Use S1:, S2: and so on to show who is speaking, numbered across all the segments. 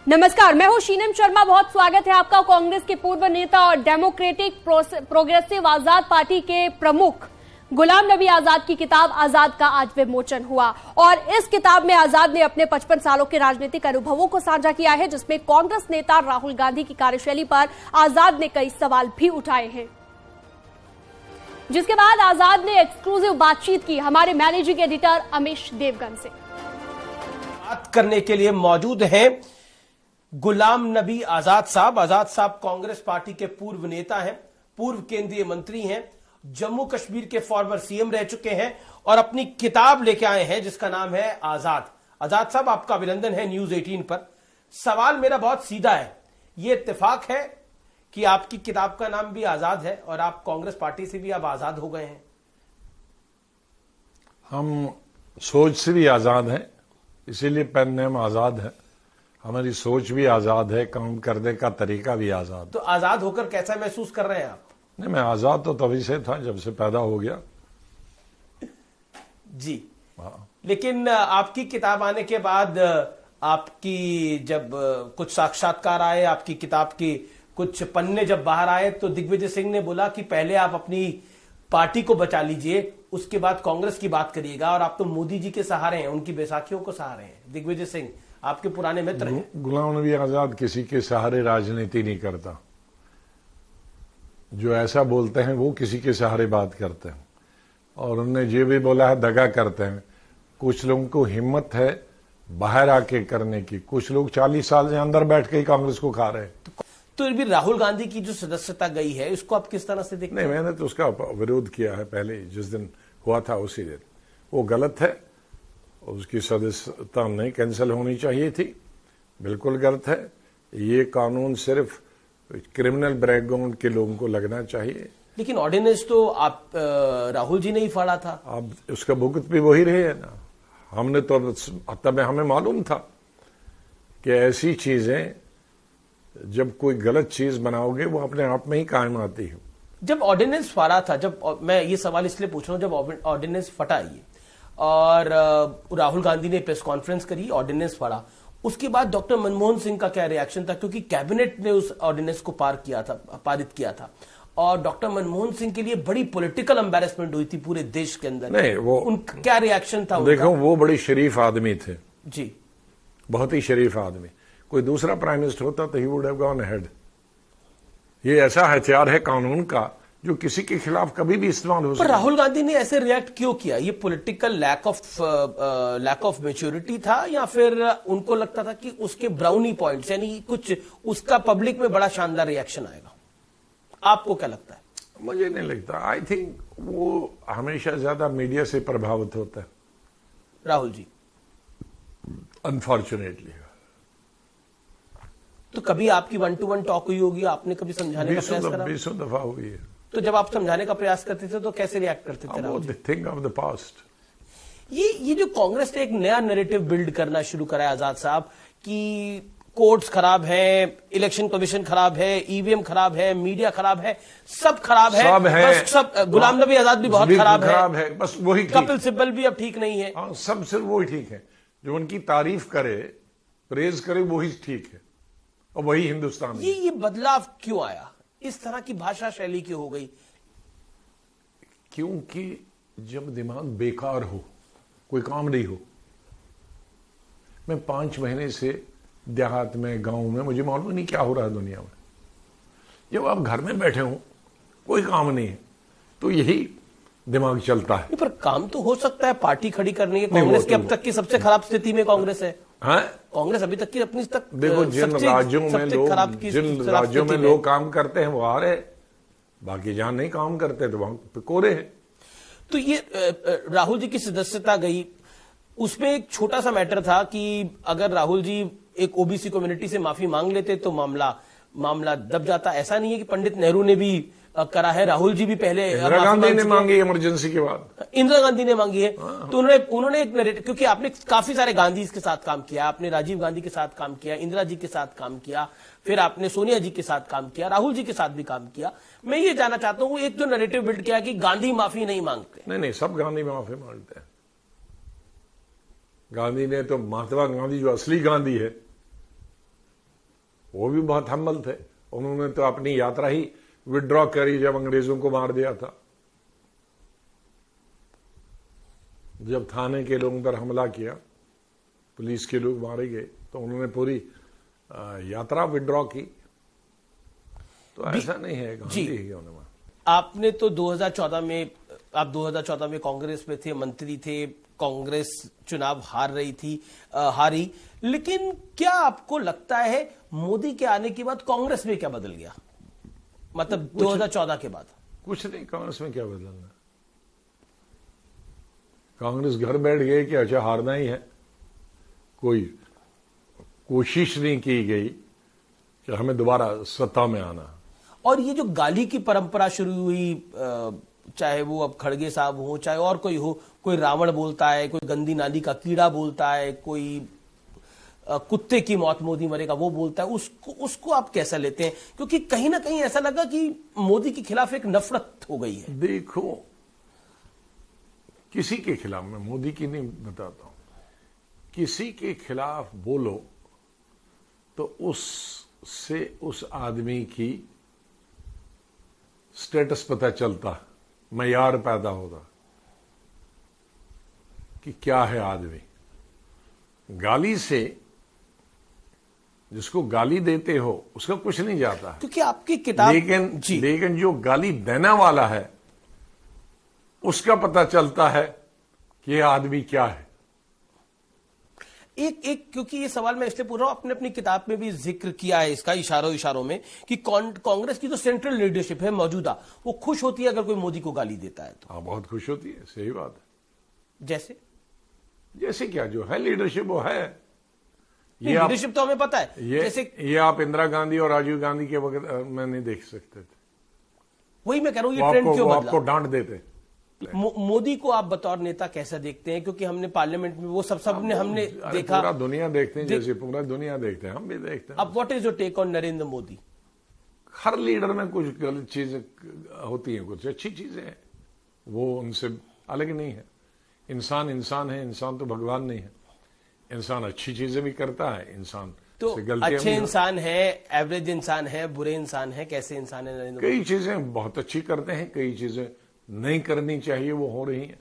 S1: नमस्कार, मैं हूं शीनम शर्मा। बहुत स्वागत है आपका। कांग्रेस के पूर्व नेता और डेमोक्रेटिक प्रोग्रेसिव आजाद पार्टी के प्रमुख गुलाम नबी आजाद की किताब आजाद का आज विमोचन हुआ और इस किताब में आजाद ने अपने 55 सालों के राजनीतिक अनुभवों को साझा किया है, जिसमें कांग्रेस नेता राहुल गांधी की कार्यशैली पर आजाद ने कई सवाल भी उठाए हैं। जिसके बाद आजाद ने एक्सक्लूसिव बातचीत की हमारे मैनेजिंग एडिटर अमीश देवगन से।
S2: बात करने के लिए मौजूद हैं गुलाम नबी आजाद साहब। आजाद साहब कांग्रेस पार्टी के पूर्व नेता हैं, पूर्व केंद्रीय मंत्री हैं, जम्मू कश्मीर के फॉर्मर सीएम रह चुके हैं और अपनी किताब लेके आए हैं जिसका नाम है आजाद। आजाद साहब, आपका अभिनंदन है न्यूज 18 पर। सवाल मेरा बहुत सीधा है, यह इत्तेफाक है कि आपकी किताब का नाम भी आजाद है और आप कांग्रेस पार्टी से भी अब आजाद हो गए हैं?
S3: हम सोच से भी आजाद हैं, इसीलिए पेन नेम आजाद है। हमारी सोच भी आजाद है, काम करने का तरीका भी आजाद।
S2: तो आजाद होकर कैसा महसूस कर रहे हैं आप?
S3: नहीं, मैं आजाद तो तभी से था जब से पैदा हो गया
S2: जी। लेकिन आपकी किताब आने के बाद आपकी जब कुछ साक्षात्कार आए, आपकी किताब की कुछ पन्ने जब बाहर आए, तो दिग्विजय सिंह ने बोला कि पहले आप अपनी पार्टी को बचा लीजिए, उसके बाद कांग्रेस की बात करिएगा। और आप तो मोदी जी के सहारे हैं, उनकी बैसाखियों को सहारे हैं। दिग्विजय सिंह आपके पुराने मित्र हैं।
S3: गुलाम नबी आजाद किसी के सहारे राजनीति नहीं करता। जो ऐसा बोलते हैं वो किसी के सहारे बात करते हैं और उन्होंने जो भी बोला है दगा करते हैं। कुछ लोगों को हिम्मत है बाहर आके करने की, कुछ लोग 40 साल से अंदर बैठ के ही कांग्रेस को खा रहे हैं।
S2: तो भी राहुल गांधी की जो सदस्यता गई है, इसको आप किस तरह से देखते हैं?
S3: नहीं, मैंने तो उसका विरोध किया है पहले, जिस दिन हुआ था उसी दिन। वो गलत है, उसकी सदस्यता नहीं कैंसिल होनी चाहिए थी, बिल्कुल गलत है। ये कानून सिर्फ क्रिमिनल बैकग्राउंड के लोगों को लगना चाहिए।
S2: लेकिन ऑर्डिनेंस तो आप राहुल जी ने ही फाड़ा था।
S3: अब उसका भुगत भी वही रहे है ना। हमने तो तब हमें मालूम था कि ऐसी चीजें जब कोई गलत चीज बनाओगे वो अपने आप में ही कायम आती है।
S2: जब ऑर्डिनेंस फाड़ा था, जब मैं ये सवाल इसलिए पूछ रहा हूं, जब ऑर्डिनेंस फटा ये और राहुल गांधी ने प्रेस कॉन्फ्रेंस करी, ऑर्डिनेंस फाड़ा, उसके बाद डॉक्टर मनमोहन सिंह का क्या रिएक्शन था? क्योंकि कैबिनेट ने उस ऑर्डिनेंस को पारित किया था और डॉक्टर मनमोहन सिंह के लिए बड़ी पॉलिटिकल एम्बैरेसमेंट हुई थी पूरे देश के अंदर।
S3: नहीं, वो
S2: उनका क्या रिएक्शन था?
S3: देखो, वो बड़ी शरीफ आदमी थे
S2: जी,
S3: बहुत ही शरीफ आदमी। कोई दूसरा प्राइम मिनिस्टर होता तो he would have gone ahead. ये ऐसा हथियार है कानून का जो किसी के खिलाफ कभी भी इस्तेमाल हो सकता है।
S2: पर राहुल गांधी ने ऐसे रिएक्ट क्यों किया? ये पॉलिटिकल लैक ऑफ मैच्योरिटी था या फिर उनको लगता था कि उसके ब्राउनी पॉइंट्स, यानी कुछ उसका पब्लिक में बड़ा शानदार रिएक्शन आएगा? आपको क्या लगता है?
S3: मुझे नहीं लगता। आई थिंक वो हमेशा ज्यादा मीडिया से प्रभावित होता है
S2: राहुल जी,
S3: अनफॉर्चुनेटली।
S2: तो कभी आपकी 1-to-1 टॉक हुई होगी, आपने कभी समझाने का प्रयास करा?
S3: 20 दफा हुई है।
S2: तो जब आप समझाने का प्रयास करते थे तो कैसे रिएक्ट करते थे Rahul ji?
S3: Think of the past.
S2: ये जो कांग्रेस ने एक नया नैरेटिव बिल्ड करना शुरू करा है आजाद साहब, कि कोर्ट्स खराब है, इलेक्शन कमीशन खराब है, ईवीएम खराब है, मीडिया खराब है, सब खराब है,
S3: सब है।
S2: बस सब गुलाम नबी आजाद भी बहुत खराब है,
S3: बस वही
S2: कपिल सिब्बल भी अब ठीक नहीं है।
S3: सब सिर्फ वही ठीक है। जो उनकी तारीफ करे, प्रेज करे, वही ठीक है और वही हिंदुस्तान है।
S2: ये बदलाव क्यों आया? इस तरह की भाषा शैली क्यों हो गई?
S3: क्योंकि जब दिमाग बेकार हो, कोई काम नहीं हो। मैं 5 महीने से देहात में, गांव में, मुझे मालूम नहीं क्या हो रहा है दुनिया में। जब आप घर में बैठे हो, कोई काम नहीं है, तो यही दिमाग चलता है।
S2: पर काम तो हो सकता है, पार्टी खड़ी करनी है। कांग्रेस की अब तक की सबसे खराब स्थिति में कांग्रेस है।
S3: हाँ?
S2: कांग्रेस अभी तक की अपनी तक
S3: देखो, जिन राज्यों में लोग काम करते हैं वो आ रहे, बाकी जहां नहीं काम करते तो वहां कोरे हैं।
S2: तो ये राहुल जी की सदस्यता गई, उसमें एक छोटा सा मैटर था कि अगर राहुल जी एक ओबीसी कम्युनिटी से माफी मांग लेते तो मामला दब जाता। ऐसा नहीं है कि पंडित नेहरू ने भी करा है, राहुल जी भी पहले
S3: इंदिरा गांधी ने मांगी इमरजेंसी के बाद।
S2: इंदिरा गांधी ने मांगी है। तो उन्होंने एक नैरेटिव, क्योंकि आपने काफी सारे गांधी के साथ काम किया, आपने राजीव गांधी के साथ काम किया, इंदिरा जी के साथ काम किया, फिर आपने सोनिया जी के साथ काम किया, राहुल जी के साथ भी काम किया। मैं ये जानना चाहता हूं, एक जो नैरेटिव बिल्ड किया कि गांधी माफी नहीं मांगते।
S3: नहीं, सब गांधी माफी मांगते हैं। गांधी ने तो, महात्मा गांधी जो असली गांधी है वो भी बहुत हम्बल थे। उन्होंने तो अपनी यात्रा ही विड्रॉ करी जब अंग्रेजों को मार दिया था। जब थाने के लोगों पर हमला किया, पुलिस के लोग मारे गए, तो उन्होंने पूरी यात्रा विड्रॉ की। तो ऐसा नहीं है गांधी ही होने में।
S2: आपने तो 2014 में, आप 2014 में कांग्रेस में थे, मंत्री थे, कांग्रेस चुनाव हारी, लेकिन क्या आपको लगता है मोदी के आने के बाद कांग्रेस में क्या बदल गया? मतलब 2014 के बाद
S3: कुछ नहीं, कांग्रेस में क्या बदलना। कांग्रेस घर बैठ गई कि अच्छा हारना ही है। कोई कोशिश नहीं की गई कि हमें दोबारा सत्ता में आना।
S2: और ये जो गाली की परंपरा शुरू हुई, चाहे वो अब खड़गे साहब हो, चाहे और कोई हो, कोई रावण बोलता है, कोई गंदी नाली का कीड़ा बोलता है, कोई कुत्ते की मौत मोदी मरेगा वो बोलता है, उसको आप कैसा लेते हैं? क्योंकि कहीं ना कहीं ऐसा लगा कि मोदी के खिलाफ एक नफरत हो गई है।
S3: देखो, किसी के खिलाफ, मैं मोदी की नहीं बताता हूं, किसी के खिलाफ बोलो तो उससे उस आदमी की स्टेटस पता चलता, मयार पैदा होता कि क्या है आदमी। गाली से, जिसको गाली देते हो उसका कुछ नहीं जाता है,
S2: क्योंकि आपकी किताब,
S3: लेकिन जो गाली देने वाला है उसका पता चलता है कि यह आदमी क्या है।
S2: क्योंकि ये सवाल मैं इसलिए पूछ रहा हूं, आपने अपनी किताब में भी जिक्र किया है इसका इशारों में कि कांग्रेस की जो सेंट्रल लीडरशिप है मौजूदा, वो खुश होती है अगर कोई मोदी को गाली देता है तो।
S3: हाँ, बहुत खुश होती है, सही बात है।
S2: जैसे
S3: क्या जो है लीडरशिप वो है।
S2: ये लीडरशिप तो हमें पता है।
S3: ये आप इंदिरा गांधी और राजीव गांधी के वक्त में नहीं देख सकते थे।
S2: वही मैं कह रहा हूं, ये ट्रेंड क्यों बदला?
S3: आपको डांट देते।
S2: मोदी को आप बतौर नेता कैसा देखते हैं? क्योंकि हमने पार्लियामेंट में वो सबने हमने देखा,
S3: पूरा दुनिया देखते हैं, जैसे पूरा दुनिया देखते हैं, हम भी देखते हैं।
S2: अब what is your take on Narendra Modi?
S3: हर लीडर में कुछ गलत चीजें होती हैं, कुछ अच्छी चीजें हैं, वो उनसे अलग नहीं है। इंसान इंसान है, इंसान तो भगवान नहीं है। इंसान अच्छी चीजें भी करता है, इंसान
S2: तो अच्छे इंसान है, एवरेज इंसान है, बुरे इंसान है, कैसे इंसान है नरेंद्र मोदी?
S3: कई चीजें बहुत अच्छी करते हैं, कई चीजें नहीं करनी चाहिए वो हो रही हैं।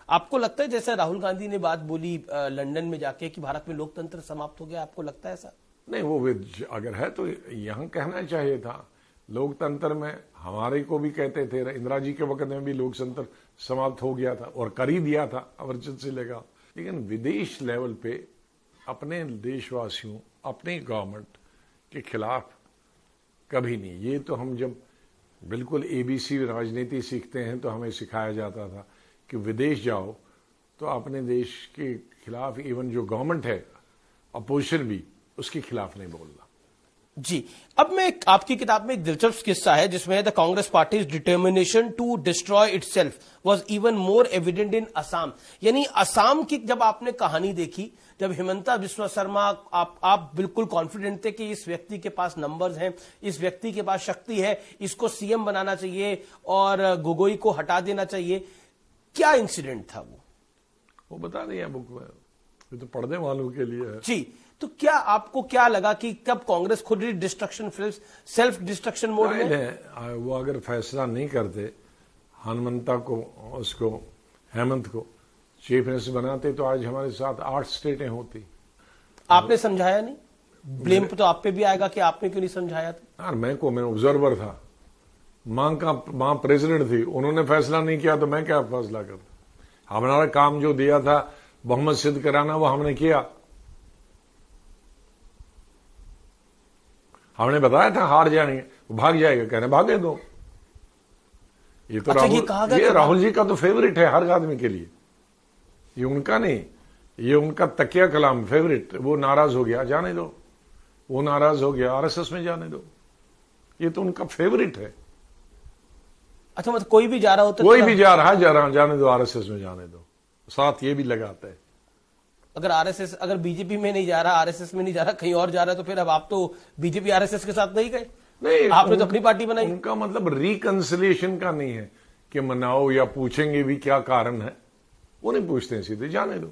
S2: आपको लगता है जैसे राहुल गांधी ने बात बोली लंदन में जाके कि भारत में लोकतंत्र समाप्त हो गया, आपको लगता है ऐसा?
S3: नहीं, वो अगर है तो यहां कहना चाहिए था। लोकतंत्र में हमारे को भी कहते थे, इंदिरा जी के वक्त में भी लोकतंत्र समाप्त हो गया था और कर ही दिया था, इमरजेंसी लगा। लेकिन विदेश लेवल पे अपने देशवासियों, अपने गवर्नमेंट के खिलाफ कभी नहीं। ये तो हम जब बिल्कुल एबीसी राजनीति सीखते हैं तो हमें सिखाया जाता था कि विदेश जाओ तो अपने देश के खिलाफ, इवन जो गवर्नमेंट है, अपोजिशन भी, उसके खिलाफ नहीं बोलना।
S2: जी, अब मैं आपकी किताब में एक दिलचस्प किस्सा है जिसमें the Congress party's determination to destroy itself was even more evident in Assam. यानी असम की जब आपने कहानी देखी, जब हिमंता बिस्वा शर्मा, आप बिल्कुल कॉन्फिडेंट थे कि इस व्यक्ति के पास नंबर्स हैं, इस व्यक्ति के पास शक्ति है, इसको सीएम बनाना चाहिए और गोगोई को हटा देना चाहिए। क्या इंसिडेंट था
S3: वो बता दिया बुक में, ये तो पढ़ने वालों के लिए है।
S2: जी, तो क्या आपको क्या लगा कि कब कांग्रेस खुद ही डिस्ट्रक्शन, सेल्फ डिस्ट्रक्शन मोड में
S3: है? वो अगर फैसला नहीं करते, हनुमंता को, उसको, हेमंत को चीफ मिनिस्टर बनाते तो आज हमारे साथ 8 स्टेटें होती।
S2: आपने समझाया नहीं? ब्लेम तो आप पे भी आएगा कि आपने क्यों नहीं समझाया था?
S3: यार मैं ऑब्जर्वर था, मां प्रेसिडेंट थी, उन्होंने फैसला नहीं किया तो मैं क्या फैसला करता? हमारा काम जो दिया था बहुमत सिद्ध कराना, वो हमने किया। हमने बताया था हार जाएंगे, भाग जाएगा, कहने भागे दो। ये तो राहुल जी का तो फेवरेट है हर आदमी के लिए, ये उनका नहीं, ये उनका तकिया कलाम फेवरेट। वो नाराज हो गया, जाने दो, वो नाराज हो गया, आरएसएस में जाने दो, ये तो उनका फेवरेट है।
S2: अच्छा, मतलब कोई भी जा रहा होता,
S3: कोई भी जा रहा, जाने दो, आरएसएस में जाने दो। साथ ये भी लगाता है,
S2: अगर आरएसएस, अगर बीजेपी में नहीं जा रहा, आरएसएस में नहीं जा रहा, कहीं और जा रहा है, तो फिर अब आप तो बीजेपी आरएसएस के साथ नहीं गए?
S3: नहीं,
S2: आपने तो अपनी पार्टी बनाई।
S3: उनका मतलब रिकंसिलिएशन का नहीं है कि मनाओ या पूछेंगे भी क्या कारण है, वो नहीं पूछते हैं, सीधे जाने दो।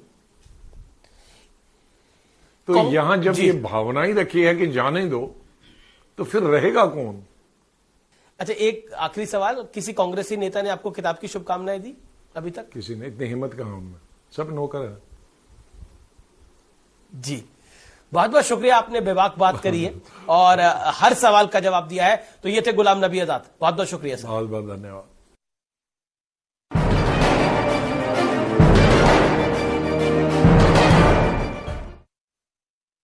S3: तो यहां जब ये भावना ही रखी है कि जाने दो, तो फिर रहेगा कौन?
S2: अच्छा, एक आखिरी सवाल, किसी कांग्रेसी नेता ने आपको किताब की शुभकामनाएं दी अभी तक?
S3: किसी ने, इतनी हिम्मत कहां उनमें, सब नौकर है।
S2: जी, बहुत बहुत शुक्रिया, आपने बेबाक बात करी है और हर सवाल का जवाब दिया है। तो ये थे गुलाम नबी आजाद, बहुत बहुत शुक्रिया सर।
S3: बहुत बहुत धन्यवाद।